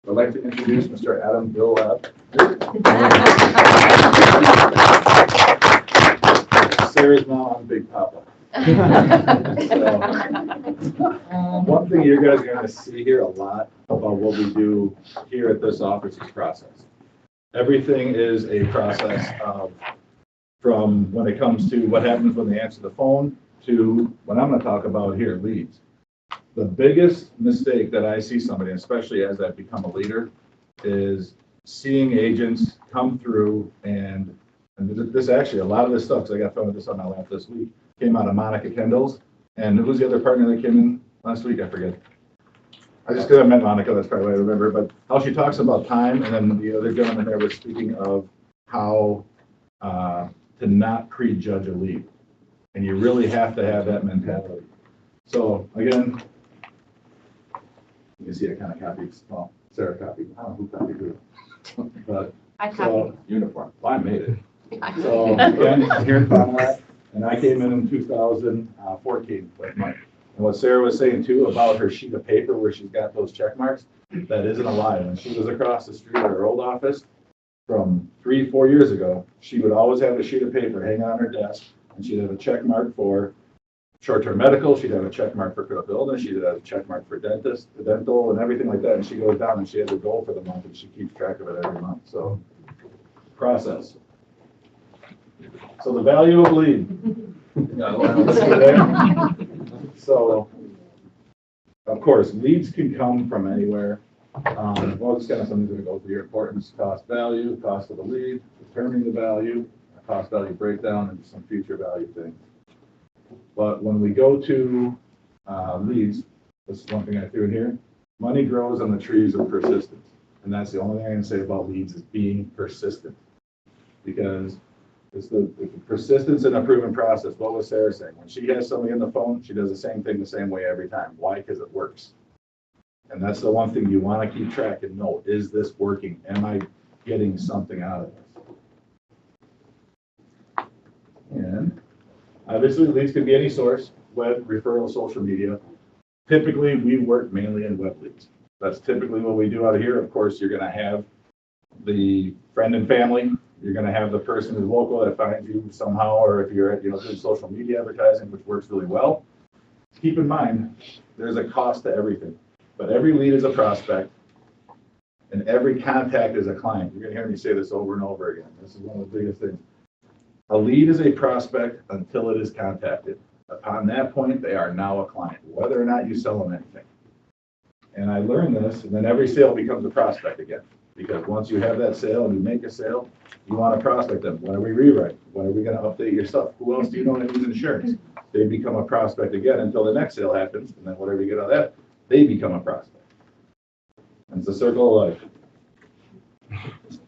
I'd like to introduce Mr. Adam Billeb. Sarah's now on Big Papa. So, one thing you guys are going to see here a lot about what we do here at this office is process. Everything is a process of, from when it comes to what happens when they answer the phone to what I'm going to talk about here, leads. The biggest mistake that I see somebody, especially as I've become a leader, is seeing agents come through and this actually, a lot of this stuff, because I got thrown this on my lap this week, came out of Monica Kendall's. And who's the other partner that came in last week? I forget. I just because I met Monica, that's probably what I remember. But how she talks about time, and then the other gentleman there was speaking of how to not prejudge a lead. And you really have to have that mentality. So again, you can see I kind of copied, well, Sarah copied, I don't know who copied who. But I so, uniform, well, I made it. So again, here in Fond du Lac, and I came in 2014 with Mike. And what Sarah was saying too about her sheet of paper where she's got those check marks, that isn't a lie. When she was across the street at her old office from 3-4 years ago, she would always have a sheet of paper hanging on her desk, and she'd have a check mark for short-term medical, she'd have a check mark for critical illness, she'd have a check mark for dental, and everything like that. And she goes down and she has a goal for the month, and she keeps track of it every month. So, process. So the value of lead. So, of course, leads can come from anywhere. Well, it's kind of something that goes to your importance, cost value, cost of the lead, determining the value, cost value breakdown, and some future value things. But when we go to leads, this is one thing I threw in here, money grows on the trees of persistence. And that's the only thing I can say about leads is being persistent. Because it's the persistence in a proven process. What was Sarah saying? When she has somebody on the phone, she does the same thing the same way every time. Why? Because it works. And that's the one thing you want to keep track and know. Is this working? Am I getting something out of this? And obviously, leads can be any source, web, referral, social media. Typically, we work mainly in web leads. That's typically what we do out of here. Of course, you're going to have the friend and family. You're going to have the person who's local that finds you somehow, or if you're doing social media advertising, which works really well. Keep in mind, there's a cost to everything, but every lead is a prospect, and every contact is a client. You're going to hear me say this over and over again. This is one of the biggest things. A lead is a prospect until it is contacted. Upon that point, they are now a client, whether or not you sell them anything. And I learned this, and then every sale becomes a prospect again. Because once you have that sale and you make a sale, you want to prospect them. When are we rewrite? When are we going to update your stuff? Who else do you know that needs insurance? They become a prospect again until the next sale happens, and then whatever you get out of that, they become a prospect. And it's a circle of life.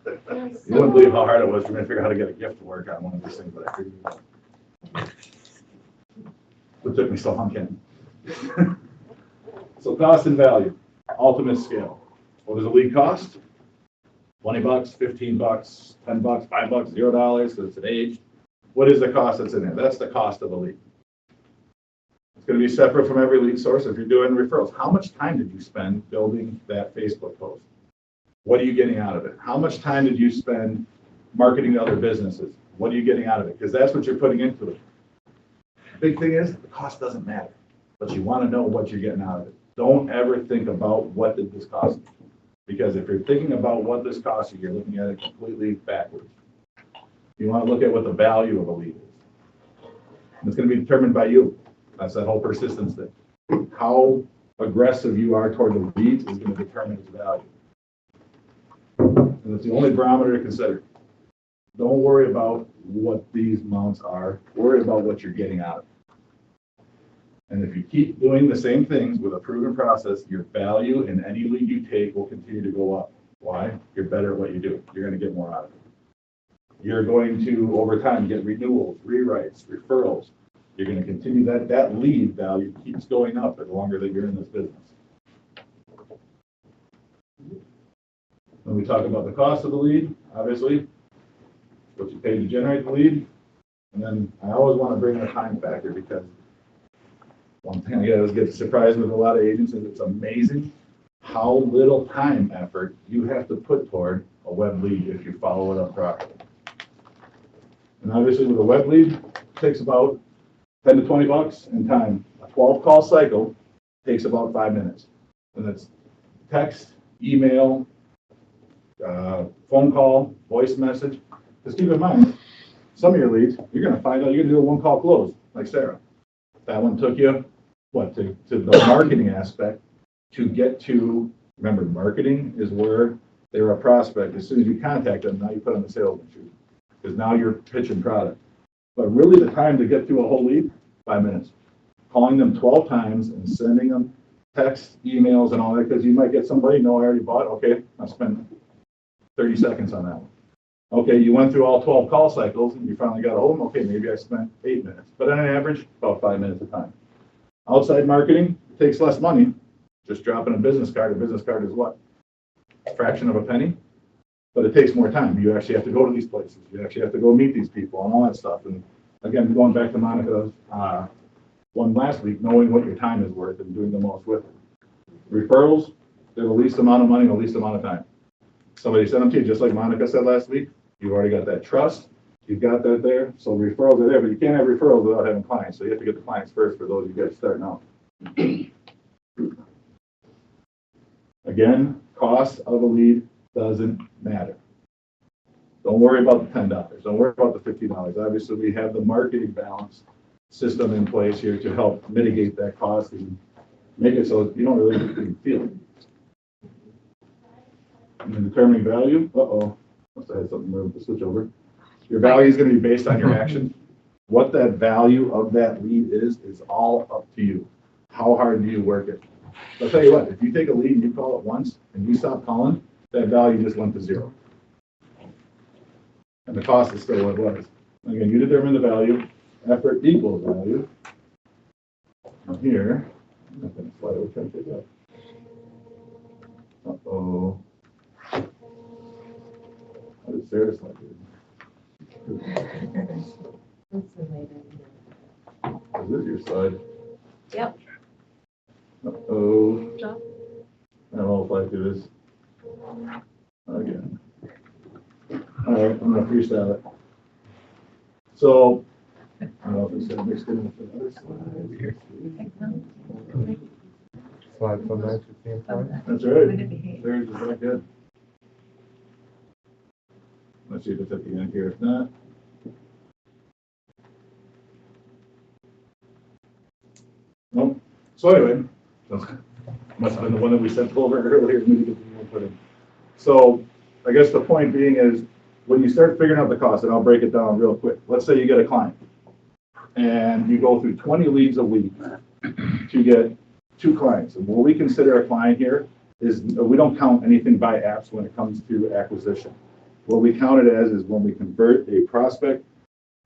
You wouldn't believe how hard it was for me to figure out how to get a gift to work on one of these things, but I figured it out. It took me so long, Ken. So cost and value, ultimate scale. What does a lead cost? $20, $15, $10, $5, $0, because it's an age. What is the cost that's in there? That's the cost of a lead. It's going to be separate from every lead source. If you're doing referrals, how much time did you spend building that Facebook post? What are you getting out of it? How much time did you spend marketing to other businesses? What are you getting out of it? Because that's what you're putting into it. The big thing is the cost doesn't matter, but you want to know what you're getting out of it. Don't ever think about what did this cost me. Because if you're thinking about what this costs you, you're looking at it completely backwards. You want to look at what the value of a lead is. And it's going to be determined by you. That's that whole persistence thing. How aggressive you are toward the leads is going to determine its value. And it's the only barometer to consider. Don't worry about what these amounts are. Worry about what you're getting out of it. And if you keep doing the same things with a proven process, your value in any lead you take will continue to go up. Why? You're better at what you do. You're going to get more out of it. You're going to, over time, get renewals, rewrites, referrals. You're going to continue that lead value keeps going up the longer that you're in this business. When we talk about the cost of the lead, obviously, what you pay to generate the lead. And then I always want to bring in a time factor because one thing I always get surprised with a lot of agents is it's amazing how little time effort you have to put toward a web lead if you follow it up properly. And obviously with a web lead, it takes about 10 to 20 bucks in time. A 12 call cycle takes about 5 minutes. And that's text, email, phone call, voice message. Just keep in mind, some of your leads, you're going to find out you're going to do a one call close, like Sarah. That one took you, what, to the marketing aspect to get to, remember, marketing is where they're a prospect. As soon as you contact them, now you put on the salesman shoes, because now you're pitching product. But really the time to get to a whole lead, 5 minutes. Calling them 12 times and sending them texts, emails, and all that, because you might get somebody, no, I already bought, okay, I spent 30 seconds on that one. Okay, you went through all 12 call cycles and you finally got a hold of them, okay, maybe I spent 8 minutes. But on average, about 5 minutes a time. Outside marketing takes less money. Just dropping a business card is what? A fraction of a penny, but it takes more time. You actually have to go to these places. You actually have to go meet these people and all that stuff. And again, going back to Monica's one last week, knowing what your time is worth and doing the most with it. Referrals, they're the least amount of money, the least amount of time. Somebody sent them to you, just like Monica said last week. You've already got that trust. You've got that there. So referrals are there, but you can't have referrals without having clients. So you have to get the clients first for those of you guys starting out. Again, cost of a lead doesn't matter. Don't worry about the $10. Don't worry about the $50. Obviously, we have the marketing balance system in place here to help mitigate that cost and make it so you don't really feel it. And then determining value, must have had something wrong with the switch over. Your value is going to be based on your action. What that value of that lead is all up to you. How hard do you work it? I'll tell you what, if you take a lead and you call it once and you stop calling, that value just went to zero. And the cost is still what it was. Again, you determine the value, effort equals value. Now here, I'm not going to slide over, trying to take it up. Uh-oh. How did Sarah slide it? Is this your slide? Yep. Uh-oh. I don't know if I do this again. All right, I'm going to freestyle it. So, I don't know if it's going to mix in with the other slide here. Slide from 9:15. That's right. There's is that good. Let's see if it's at the end here. If not, nope. So anyway, must have been the one that we sent over earlier. So I guess the point being is when you start figuring out the cost, and I'll break it down real quick. Let's say you get a client and you go through 20 leads a week to get 2 clients. And what we consider a client here is we don't count anything by apps when it comes to acquisition. What we count it as is when we convert a prospect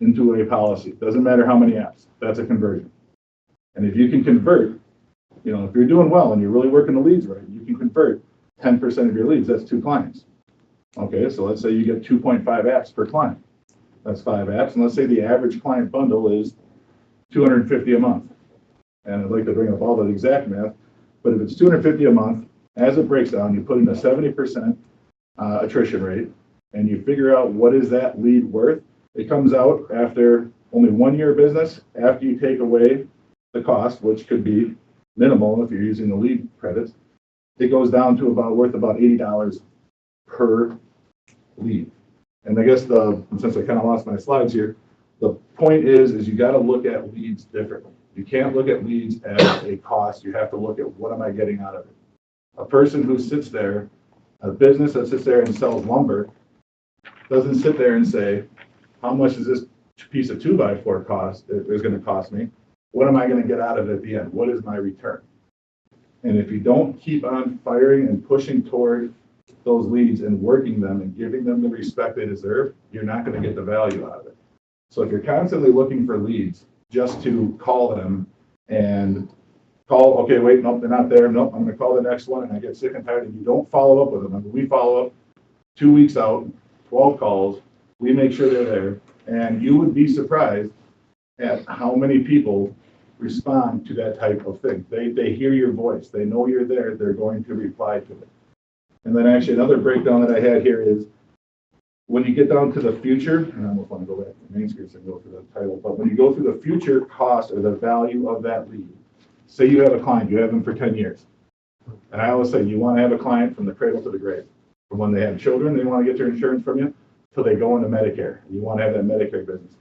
into a policy. Doesn't matter how many apps, that's a conversion. And if you can convert, if you're doing well and you're really working the leads right, you can convert 10% of your leads, that's 2 clients. Okay, so let's say you get 2.5 apps per client. That's 5 apps, and let's say the average client bundle is $250 a month. And I'd like to bring up all the exact math, but if it's $250 a month, as it breaks down, you put in a 70% attrition rate, and you figure out what is that lead worth. It comes out after only 1 year of business, after you take away the cost, which could be minimal if you're using the lead credits. It goes down to worth about $80 per lead. And I guess since I kind of lost my slides here, the point is you got to look at leads differently. You can't look at leads as a cost. You have to look at what am I getting out of it. A person who sits there, a business that sits there and sells lumber, doesn't sit there and say, how much is this piece of 2x4 cost is going to cost me? What am I going to get out of it at the end? What is my return? And if you don't keep on firing and pushing toward those leads and working them and giving them the respect they deserve, you're not going to get the value out of it. So if you're constantly looking for leads just to call them and okay, wait, nope, they're not there. Nope, I'm going to call the next one, and I get sick and tired, and you don't follow up with them. I mean, we follow up 2 weeks out, 12 calls. We make sure they're there. And you would be surprised at how many people respond to that type of thing. They hear your voice. They know you're there. They're going to reply to it. And then actually another breakdown that I had here is when you get down to the future, and I almost want to go back to the main screen and go through the title, but when you go through the future cost or the value of that lead, say you have a client, you have them for 10 years. And I always say you want to have a client from the cradle to the grave. From when they have children, they want to get their insurance from you, till they go into Medicare. You want to have that Medicare business.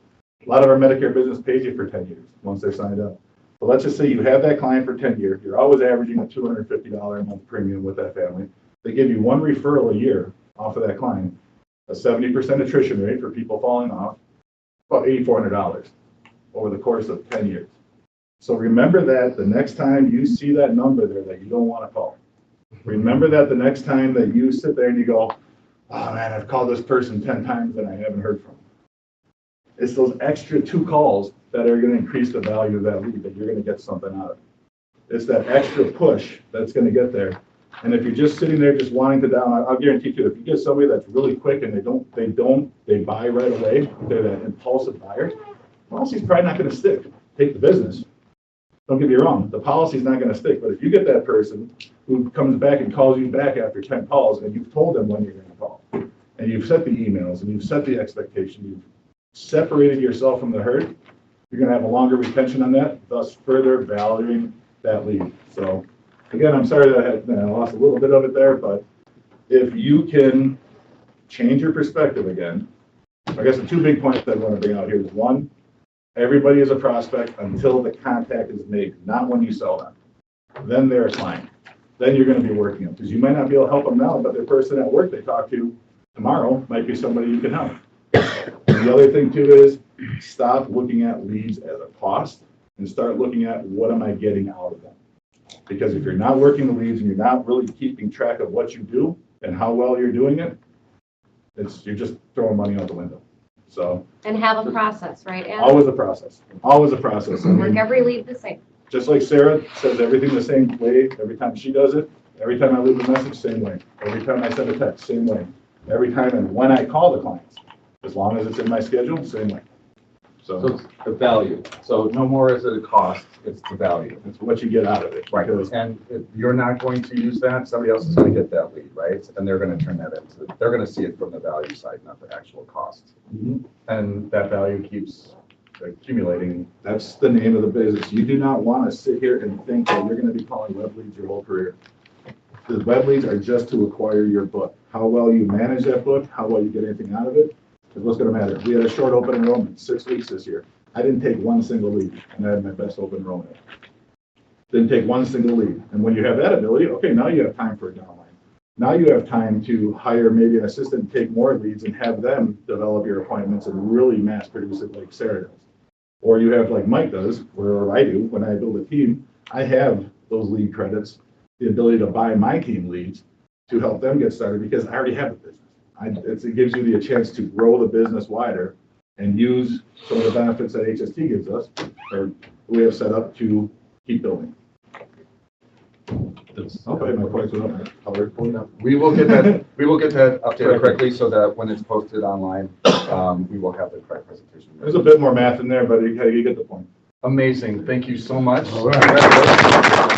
A lot of our Medicare business pays you for 10 years once they're signed up. But let's just say you have that client for 10 years. You're always averaging a $250 a month premium with that family. They give you one referral a year off of that client, a 70% attrition rate for people falling off, about $8,400 over the course of 10 years. So remember that the next time you see that number there that you don't want to call. Remember that the next time that you sit there and you go, oh man, I've called this person 10 times and I haven't heard from them. It's those extra 2 calls that are going to increase the value of that lead, that you're going to get something out of it. It's that extra push that's going to get there. And if you're just sitting there just wanting to down, I'll guarantee you, if you get somebody that's really quick and they buy right away, they're that impulsive buyer, policy's probably not going to stick. Take the business. Don't get me wrong, the policy's not going to stick. But if you get that person who comes back and calls you back after 10 calls and you've told them when you're going to call, and you've set the emails and you've set the expectation, you've separated yourself from the herd, you're going to have a longer retention on that, thus further valuing that lead. So again, I'm sorry that I lost a little bit of it there, but if you can change your perspective again, I guess the 2 big points that I want to bring out here is 1, everybody is a prospect until the contact is made, not when you sell them. Then they're a client. Then you're going to be working them, because you might not be able to help them now, but their person at work they talk to tomorrow might be somebody you can help. And the other thing too is stop looking at leads as a cost and start looking at what am I getting out of them. Because if you're not working the leads and you're not really keeping track of what you do and how well you're doing it, you're just throwing money out the window. So. And have a process, right? Anna? Always a process. Always a process. I Work mean, every lead the same. just like Sarah says everything the same way every time she does it. Every time I leave a message, same way. Every time I send a text, same way. Every time and when I call the clients, as long as it's in my schedule, same way. So it's the value. So no more is it a cost, it's the value. It's what you get out of it. Right, Because and if you're not going to use that, somebody else is going to get that lead, right? And they're going to turn that into, they're going to see it from the value side, not the actual cost. And that value keeps accumulating. that's the name of the business. You do not want to sit here and think that you're going to be calling web leads your whole career. The web leads are just to acquire your book. How well you manage that book, how well you get anything out of it, is what's going to matter. We had a short open enrollment, 6 weeks this year. I didn't take one single lead, and I had my best open enrollment. Didn't take one single lead. And when you have that ability, okay, now you have time for a downline. Now you have time to hire maybe an assistant, take more leads, and have them develop your appointments and really mass produce it like Sarah does. Or you have like Mike does, or I do, when I build a team, I have those lead credits, the ability to buy my team leads to help them get started because I already have a business. It gives you the chance to grow the business wider and use some of the benefits that HST gives us, or we have set up to keep building. Okay, my points went up. Color. We will get that updated correctly so that when it's posted online, we will have the correct presentation. There's a bit more math in there, but you get the point. Amazing. Thank you so much. All right.